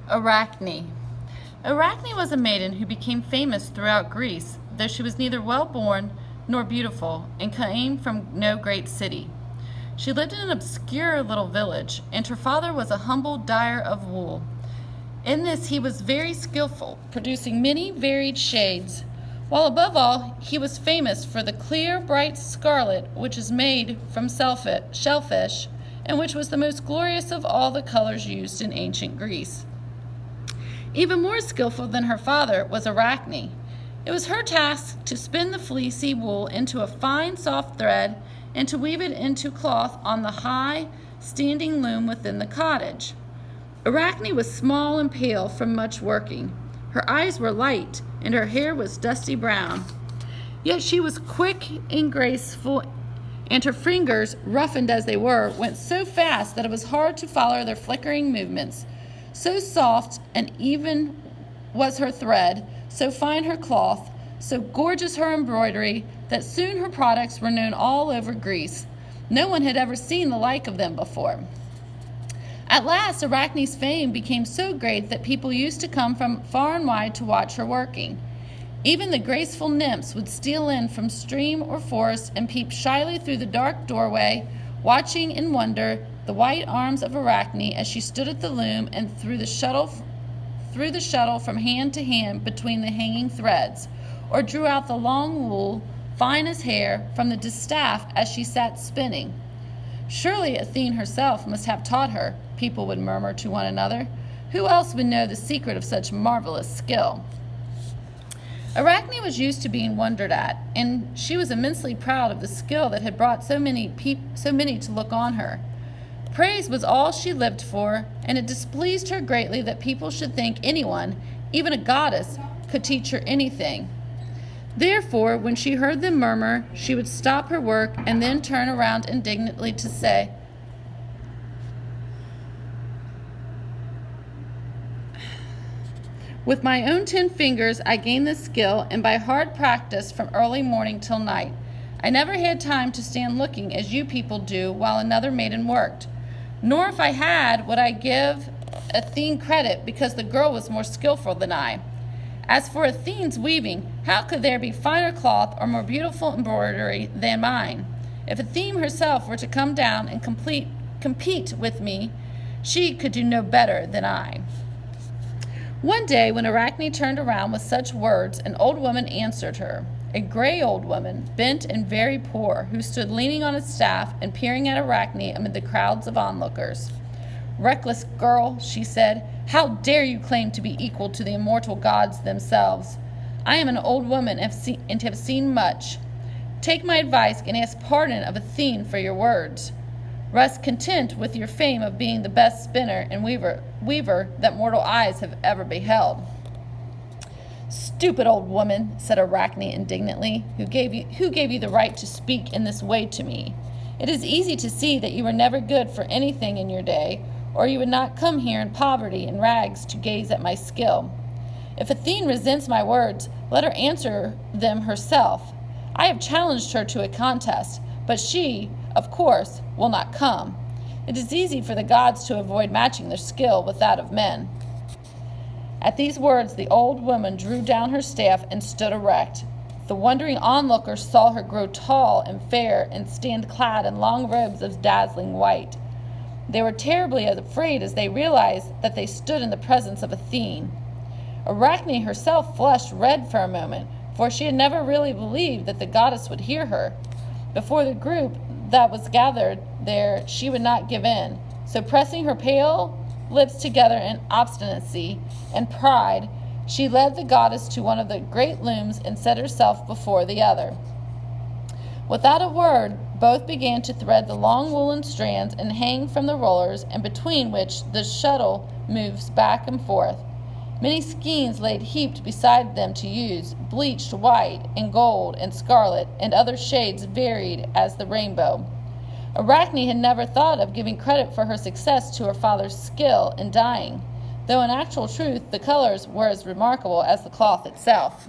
Arachne. Arachne was a maiden who became famous throughout Greece, though she was neither well born nor beautiful and came from no great city. She lived in an obscure little village, and her father was a humble dyer of wool. In this he was very skillful, producing many varied shades, while above all he was famous for the clear, bright scarlet which is made from shellfish, and which was the most glorious of all the colors used in ancient Greece. Even more skillful than her father was Arachne. It was her task to spin the fleecy wool into a fine, soft thread and to weave it into cloth on the high, standing loom within the cottage. Arachne was small and pale from much working. Her eyes were light, and her hair was dusty brown. Yet she was quick and graceful, and her fingers, roughened as they were, went so fast that it was hard to follow their flickering movements. So soft and even was her thread, so fine her cloth, so gorgeous her embroidery, that soon her products were known all over Greece. No one had ever seen the like of them before. At last, Arachne's fame became so great that people used to come from far and wide to watch her working. Even the graceful nymphs would steal in from stream or forest and peep shyly through the dark doorway, watching in wonder the white arms of Arachne as she stood at the loom and threw the shuttle from hand to hand between the hanging threads, or drew out the long wool, fine as hair, from the distaff as she sat spinning. Surely Athene herself must have taught her, people would murmur to one another. Who else would know the secret of such marvelous skill? Arachne was used to being wondered at, and she was immensely proud of the skill that had brought so many to look on her. Praise was all she lived for, and it displeased her greatly that people should think anyone, even a goddess, could teach her anything. Therefore, when she heard them murmur, she would stop her work and then turn around indignantly to say, "With my own 10 fingers I gained this skill, and by hard practice from early morning till night. I never had time to stand looking as you people do while another maiden worked. Nor if I had would I give Athene credit, because the girl was more skillful than I. As for Athene's weaving, how could there be finer cloth or more beautiful embroidery than mine? If Athene herself were to come down and compete with me, she could do no better than I." One day, when Arachne turned around with such words, an old woman answered her, a gray old woman, bent and very poor, who stood leaning on a staff and peering at Arachne amid the crowds of onlookers. "Reckless girl," she said, "how dare you claim to be equal to the immortal gods themselves? I am an old woman and have seen much. Take my advice and ask pardon of Athene for your words. Rest content with your fame of being the best spinner and weaver that mortal eyes have ever beheld." "Stupid old woman," said Arachne indignantly, who gave you the right to speak in this way to me? It is easy to see that you were never good for anything in your day, or you would not come here in poverty and rags to gaze at my skill. If Athene resents my words, let her answer them herself. I have challenged her to a contest, but she, of course, will not come. It is easy for the gods to avoid matching their skill with that of men." At these words, the old woman drew down her staff and stood erect. The wondering onlookers saw her grow tall and fair and stand clad in long robes of dazzling white. They were terribly afraid as they realized that they stood in the presence of Athene. Arachne herself flushed red for a moment, for she had never really believed that the goddess would hear her. Before the group that was gathered there, she would not give in. So pressing her pale lips together in obstinacy and pride, she led the goddess to one of the great looms and set herself before the other. Without a word, both began to thread the long woolen strands and hang from the rollers, and between which the shuttle moves back and forth. Many skeins laid heaped beside them to use, bleached white and gold and scarlet, and other shades varied as the rainbow. Arachne had never thought of giving credit for her success to her father's skill in dyeing, though in actual truth the colors were as remarkable as the cloth itself.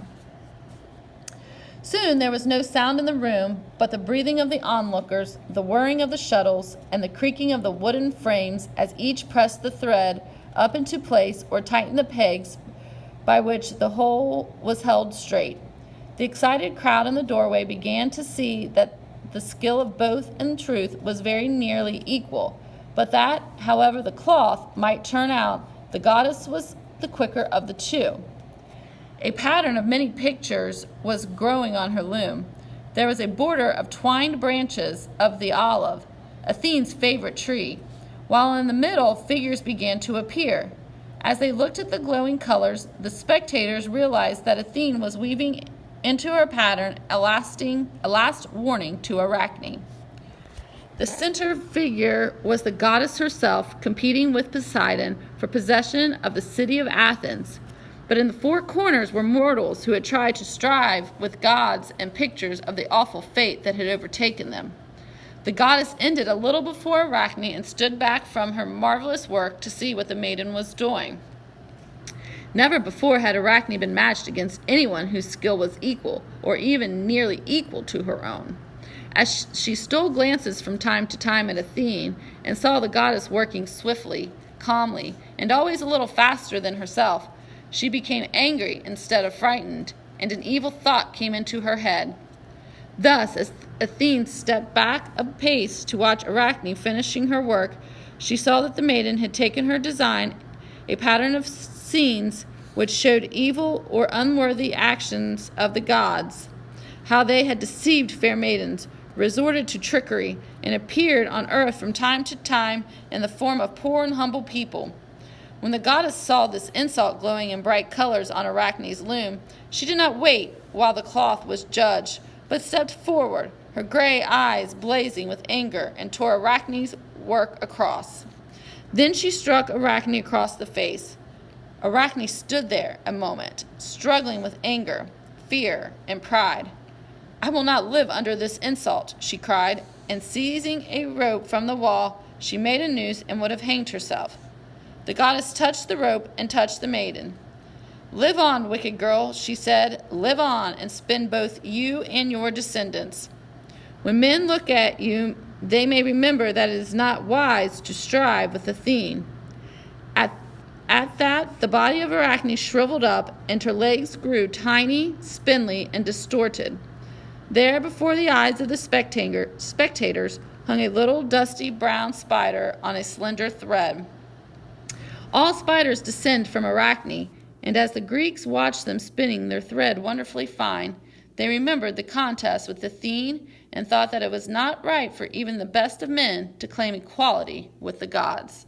Soon there was no sound in the room but the breathing of the onlookers, the whirring of the shuttles, and the creaking of the wooden frames as each pressed the thread up into place or tighten the pegs by which the whole was held straight. The excited crowd in the doorway began to see that the skill of both in truth was very nearly equal, but that, however the cloth might turn out, the goddess was the quicker of the two. A pattern of many pictures was growing on her loom. There was a border of twined branches of the olive, Athene's favorite tree, while in the middle figures began to appear. As they looked at the glowing colors, the spectators realized that Athene was weaving into her pattern a last warning to Arachne. The center figure was the goddess herself competing with Poseidon for possession of the city of Athens. But in the four corners were mortals who had tried to strive with gods and pictures of the awful fate that had overtaken them. The goddess ended a little before Arachne and stood back from her marvelous work to see what the maiden was doing. Never before had Arachne been matched against anyone whose skill was equal, or even nearly equal to her own. As she stole glances from time to time at Athene and saw the goddess working swiftly, calmly, and always a little faster than herself, she became angry instead of frightened, and an evil thought came into her head. Thus, as Athene stepped back a pace to watch Arachne finishing her work, she saw that the maiden had taken her design, a pattern of scenes which showed evil or unworthy actions of the gods, how they had deceived fair maidens, resorted to trickery, and appeared on earth from time to time in the form of poor and humble people. When the goddess saw this insult glowing in bright colors on Arachne's loom, she did not wait while the cloth was judged, but stepped forward, her gray eyes blazing with anger, and tore Arachne's work across. Then she struck Arachne across the face. Arachne stood there a moment, struggling with anger, fear, and pride. "I will not live under this insult," she cried, and seizing a rope from the wall, she made a noose and would have hanged herself. The goddess touched the rope and touched the maiden. "Live on, wicked girl," she said. "Live on and spin both you and your descendants. When men look at you, they may remember that it is not wise to strive with Athene." At that, the body of Arachne shriveled up, and her legs grew tiny, spindly, and distorted. There, before the eyes of the spectators, hung a little dusty brown spider on a slender thread. All spiders descend from Arachne, and as the Greeks watched them spinning their thread wonderfully fine, they remembered the contest with Athene and thought that it was not right for even the best of men to claim equality with the gods.